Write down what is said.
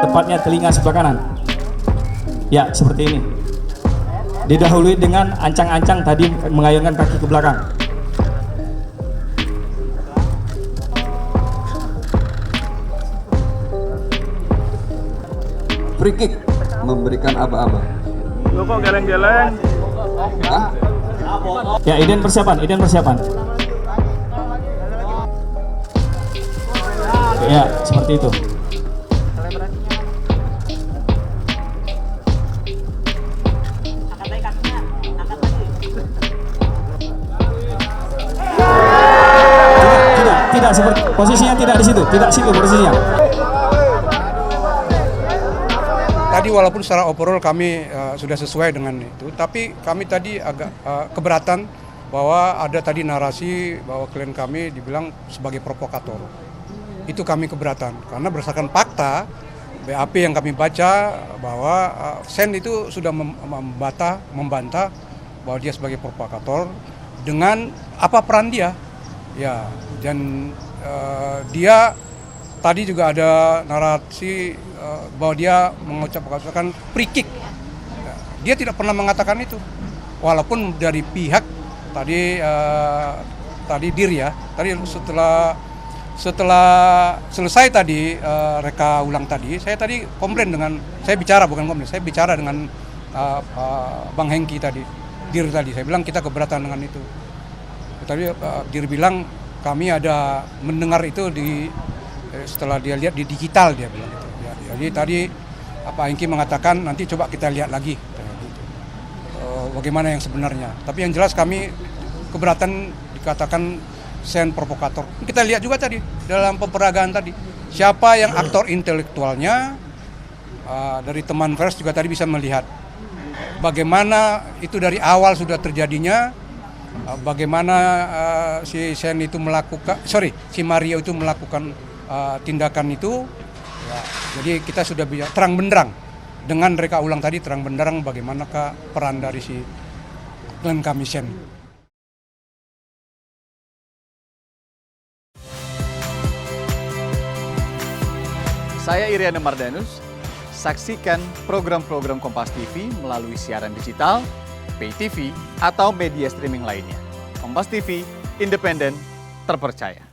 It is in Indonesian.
tepatnya telinga sebelah kanan. Ya, seperti ini. Didahului dengan ancang-ancang tadi mengayunkan kaki ke belakang. Free kick memberikan aba-aba. Lo kok geleng-geleng? Hah? Ya, Iden persiapan. Ya, seperti itu. Tidak seperti posisinya, tidak di situ, tidak situ posisinya. Tadi walaupun secara overall kami sudah sesuai dengan itu, tapi kami tadi agak keberatan bahwa ada tadi narasi bahwa klien kami dibilang sebagai provokator. Itu kami keberatan karena berdasarkan fakta BAP yang kami baca bahwa Sen itu sudah membantah bahwa dia sebagai provokator dengan apa peran dia. Ya, dan dia tadi juga ada narasi bahwa dia mengucapkan free kick. Dia tidak pernah mengatakan itu. Walaupun dari pihak tadi Dir ya, tadi setelah selesai tadi reka ulang tadi, saya tadi komplain saya bicara dengan Bang Hengki tadi, Dir tadi, saya bilang kita keberatan dengan itu. Tadi Dir bilang kami ada mendengar itu setelah dia lihat di digital, dia bilang itu. Ya, jadi tadi Pak Hengki mengatakan nanti coba kita lihat lagi bagaimana yang sebenarnya. Tapi yang jelas kami keberatan dikatakan Sen provokator. Kita lihat juga tadi dalam peperagaan tadi siapa yang aktor intelektualnya. Dari teman pers juga tadi bisa melihat bagaimana itu dari awal sudah terjadinya. Bagaimana si Mario itu melakukan tindakan itu. Ya, jadi kita sudah bisa terang benderang dengan reka ulang tadi, terang benderang bagaimanakah peran dari si klien kami Sen. Saya Iriana Mardanus. Saksikan program-program Kompas TV melalui siaran digital, pay TV, atau media streaming lainnya. Kompas TV, independen, terpercaya.